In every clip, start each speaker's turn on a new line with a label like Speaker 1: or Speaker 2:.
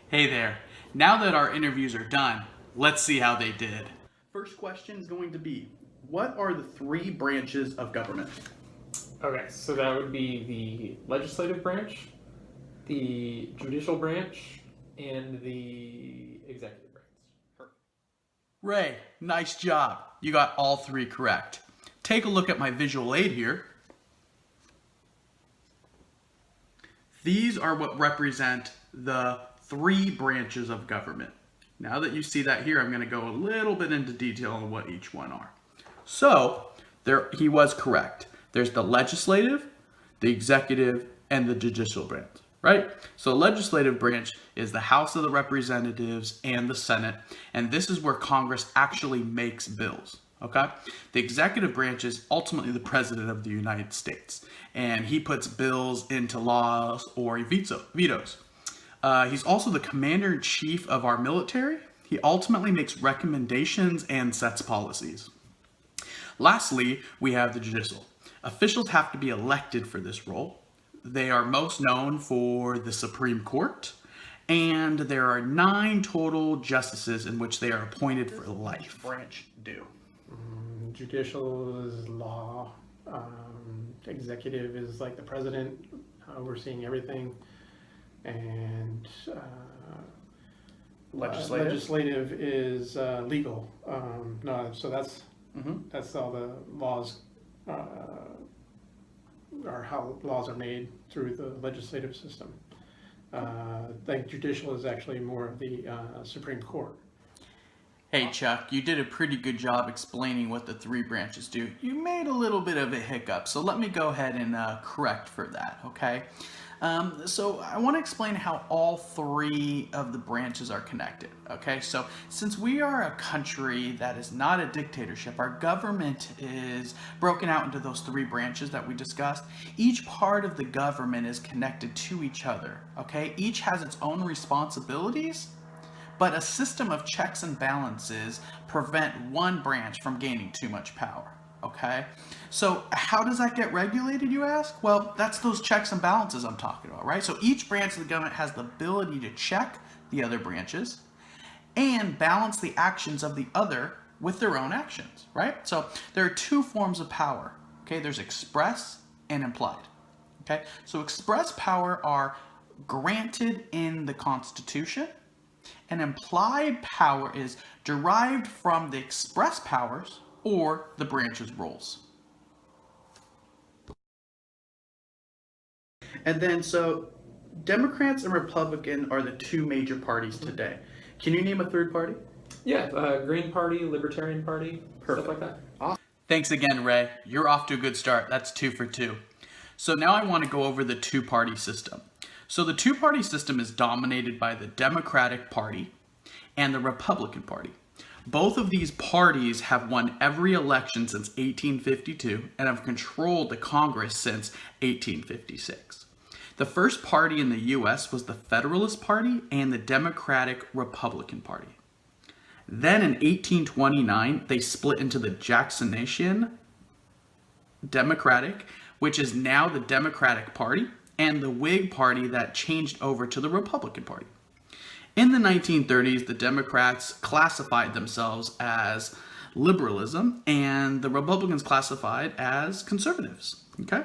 Speaker 1: Hey there. Now that our interviews are done, let's see how they did. First question is going to be, what are the three branches of government?
Speaker 2: Okay, so that would be the legislative branch, the judicial branch, and the executive branch.
Speaker 1: Perfect. Ray, nice job. You got all three correct. Take a look at my visual aid here. These are what represent the three branches of government. Now that you see that here, I'm going to go a little bit into detail on what each one are. So, he was correct. There's the legislative, the executive, and the judicial branch, right? So, the legislative branch is the House of the Representatives and the Senate, and this is where Congress actually makes bills. Okay? The executive branch is ultimately the president of the United States, and he puts bills into laws or he vetoes. He's also the commander-in-chief of our military. He ultimately makes recommendations and sets policies. Lastly, we have the judicial. Officials have to be elected for this role. They are most known for the Supreme Court, and there are 9 total justices in which they are appointed for life. Branch do.
Speaker 3: Judicial is law. Executive is like the president overseeing everything, and legislative is legal. No, so that's all the laws are how laws are made through the legislative system. Like judicial is actually more of the Supreme Court.
Speaker 1: Hey Chuck, you did a pretty good job explaining what the three branches do. You made a little bit of a hiccup, so let me go ahead and correct for that, okay? So I want to explain how all three of the branches are connected, okay? So since we are a country that is not a dictatorship, our government is broken out into those three branches that we discussed. Each part of the government is connected to each other, okay? Each has its own responsibilities, but a system of checks and balances prevent one branch from gaining too much power, okay? So how does that get regulated, you ask? Well, that's those checks and balances I'm talking about, right? So each branch of the government has the ability to check the other branches and balance the actions of the other with their own actions, right? So there are 2 forms of power, okay? There's express and implied, okay? So express power are granted in the Constitution, and implied power is derived from the express powers or the branch's roles. And then, so Democrats and Republican are the 2 major parties today. Can you name a third party?
Speaker 2: Yeah, Green Party, Libertarian Party,
Speaker 1: Perfect.
Speaker 2: stuff like that.
Speaker 1: Awesome. Thanks again, Ray. You're off to a good start. That's 2 for 2. So now I want to go over the 2-party system. So the 2-party system is dominated by the Democratic Party and the Republican Party. Both of these parties have won every election since 1852 and have controlled the Congress since 1856. The first party in the U.S. was the Federalist Party and the Democratic Republican Party. Then in 1829, they split into the Jacksonian Democratic, which is now the Democratic Party, and the Whig Party that changed over to the Republican Party. In the 1930s, the Democrats classified themselves as liberalism, and the Republicans classified as conservatives. Okay?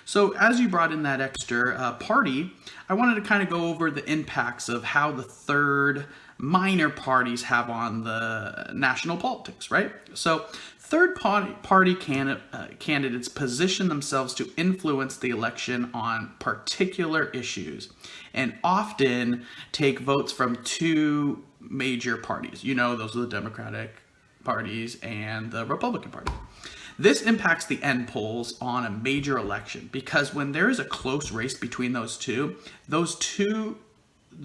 Speaker 1: So as you brought in that extra party, I wanted to kind of go over the impacts of how the third minor parties have on the national politics, right? So third party candidates position themselves to influence the election on particular issues and often take votes from 2 major parties. You know, those are the Democratic parties and the Republican Party. This impacts the end polls on a major election because when there is a close race between the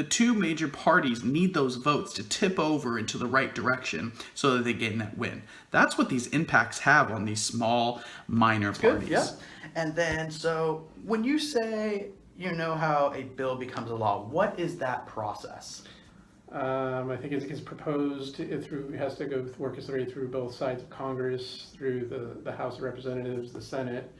Speaker 1: two major parties need those votes to tip over into the right direction so that they gain that win. That's what these impacts have on these small, minor parties.
Speaker 4: Good, yeah. And then, so when you say you know how a bill becomes a law, what is that process?
Speaker 3: I think it gets proposed it has to work its way through both sides of Congress, through the House of Representatives, the Senate,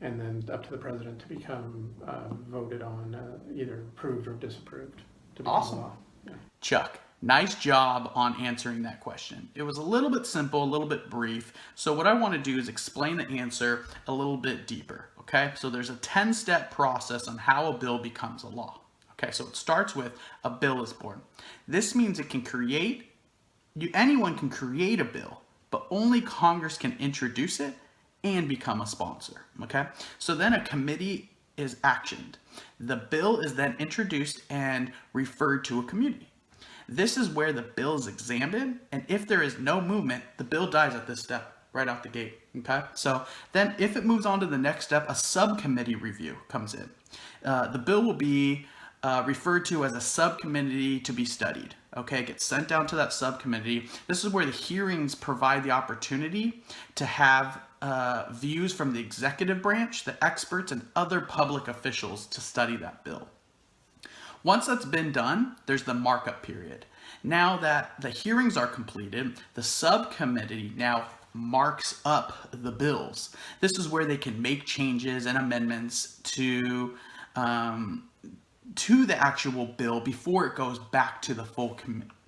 Speaker 3: and then up to the president to become voted on, either approved or disapproved to become
Speaker 4: Awesome.
Speaker 3: law. Yeah.
Speaker 1: Chuck, nice job on answering that question. It was a little bit simple, a little bit brief. So what I want to do is explain the answer a little bit deeper. Okay, so there's a 10-step process on how a bill becomes a law. Okay, so it starts with a bill is born. This means it can anyone can create a bill, but only Congress can introduce it and become a sponsor. Okay, so then a committee is actioned. The bill is then introduced and referred to a committee. This is where the bill is examined, and if there is no movement, the bill dies at this step right out the gate. Okay, so then if it moves on to the next step, a subcommittee review comes in. The bill will be referred to as a subcommittee to be studied. Okay, it gets sent down to that subcommittee. This is where the hearings provide the opportunity to have views from the executive branch, the experts, and other public officials to study that bill. Once that's been done, there's the markup period. Now that the hearings are completed, the subcommittee now marks up the bills. This is where they can make changes and amendments to the actual bill before it goes back to the full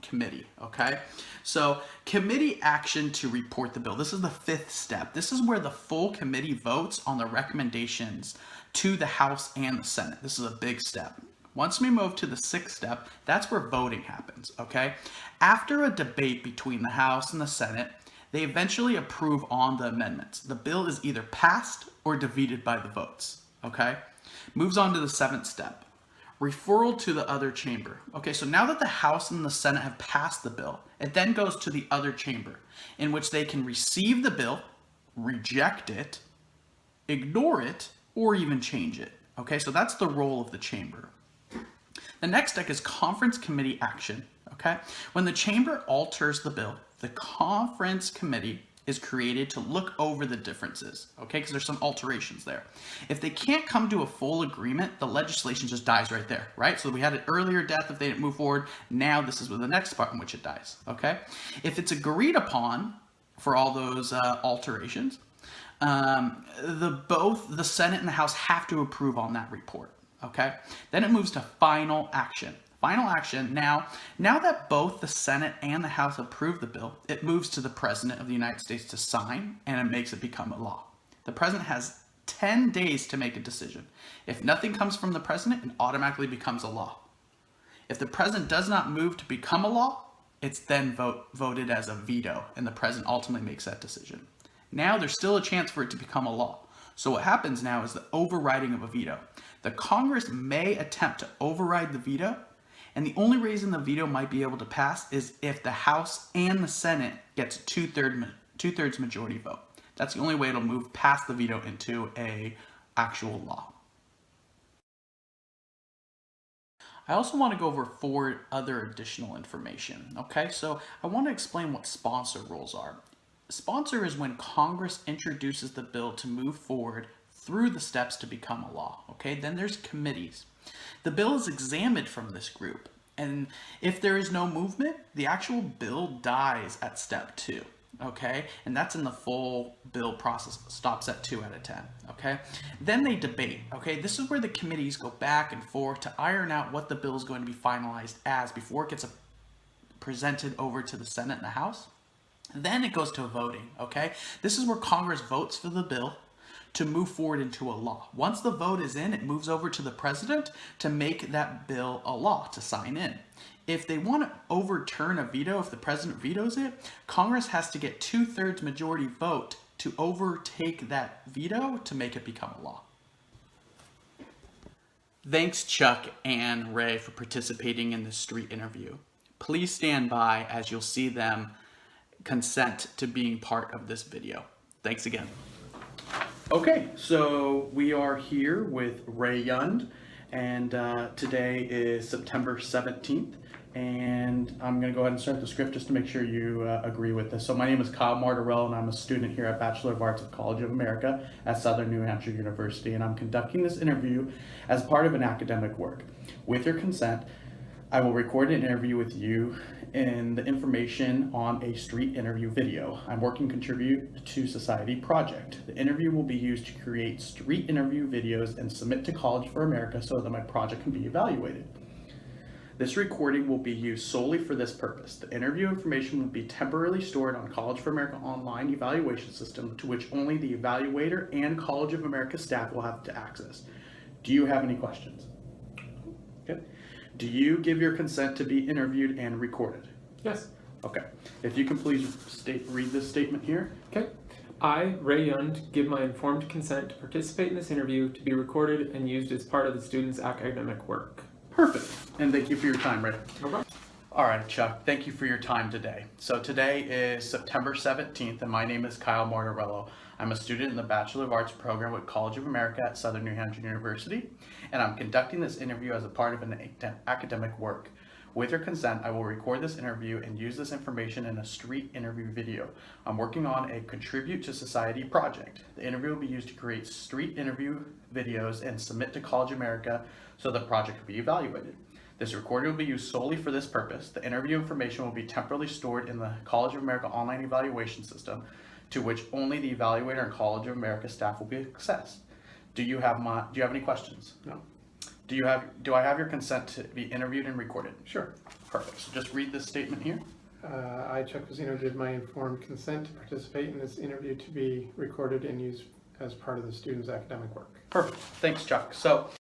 Speaker 1: committee. Okay, so committee action to report the bill. This is the 5th step. This is where the full committee votes on the recommendations to the House and the Senate. This is a big step. Once we move to the 6th step, that's where voting happens. Okay, after a debate between the House and the Senate, they eventually approve on the amendments. The bill is either passed or defeated by the votes. Okay, moves on to the 7th step. Referral to the other chamber. Okay, so now that the House and the Senate have passed the bill, it then goes to the other chamber, in which they can receive the bill, reject it, ignore it, or even change it. Okay, so that's the role of the chamber. The next step is conference committee action. Okay, when the chamber alters the bill, the conference committee is created to look over the differences, okay, because there's some alterations there. If they can't come to a full agreement, the legislation just dies right there, right? So we had an earlier death if they didn't move forward. Now this is with the next part in which it dies, okay? If it's agreed upon for all those alterations, both the Senate and the House have to approve on that report, okay? Then it moves to final action. Final action, now that both the Senate and the House approve the bill, it moves to the President of the United States to sign, and it makes it become a law. The President has 10 days to make a decision. If nothing comes from the President, it automatically becomes a law. If the President does not move to become a law, it's then voted as a veto, and the President ultimately makes that decision. Now there's still a chance for it to become a law. So what happens now is the overriding of a veto. The Congress may attempt to override the veto, and the only reason the veto might be able to pass is if the House and the Senate gets a two-thirds majority vote. That's the only way it'll move past the veto into a actual law. I also want to go over 4 other additional information. Okay, so I want to explain what sponsor rules are. Sponsor is when Congress introduces the bill to move forward through the steps to become a law. Okay, then there's committees. The bill is examined from this group, and if there is no movement, the actual bill dies at step 2, okay? And that's in the full bill process, stops at 2 out of 10, okay? Then they debate, okay? This is where the committees go back and forth to iron out what the bill is going to be finalized as before it gets presented over to the Senate and the House. Then it goes to voting, okay? This is where Congress votes for the bill to move forward into a law. Once the vote is in, it moves over to the President to make that bill a law, to sign in. If they want to overturn a veto, if the President vetoes it, Congress has to get 2/3 majority vote to overtake that veto to make it become a law. Thanks Chuck and Ray for participating in this street interview. Please stand by as you'll see them consent to being part of this video. Thanks again. Okay, so we are here with Ray Yund, and today is September 17th, and I'm going to go ahead and start the script just to make sure you agree with this. So my name is Kyle Martorell, and I'm a student here at Bachelor of Arts of College of America at Southern New Hampshire University, and I'm conducting this interview as part of an academic work. With your consent, I will record an interview with you and the information on a street interview video. I'm working Contribute to Society project. The interview will be used to create street interview videos and submit to College for America so that my project can be evaluated. This recording will be used solely for this purpose. The interview information will be temporarily stored on College of America online evaluation system to which only the evaluator and College of America staff will have to access. Do you have any questions? Okay. Do you give your consent to be interviewed and recorded?
Speaker 2: Yes.
Speaker 1: Okay. If you can please read this statement here.
Speaker 2: Okay. I, Ray Yund, give my informed consent to participate in this interview to be recorded and used as part of the student's academic work.
Speaker 1: Perfect. And thank you for your time, Ray.
Speaker 2: No problem.
Speaker 1: All right, Chuck, thank you for your time today. So today is September 17th, and my name is Kyle Martorello. I'm a student in the Bachelor of Arts program with College of America at Southern New Hampshire University, and I'm conducting this interview as a part of an academic work. With your consent, I will record this interview and use this information in a street interview video. I'm working on a Contribute to Society project. The interview will be used to create street interview videos and submit to College of America so the project will be evaluated. This recording will be used solely for this purpose. The interview information will be temporarily stored in the College of America online evaluation system to which only the evaluator and College of America staff will be accessed. Do you have any questions?
Speaker 3: No.
Speaker 1: Do I have your consent to be interviewed and recorded?
Speaker 3: Sure.
Speaker 1: Perfect. So just read this statement here.
Speaker 3: I, Chuck Vizino, give my informed consent to participate in this interview to be recorded and used as part of the student's academic work.
Speaker 1: Perfect. Thanks, Chuck. So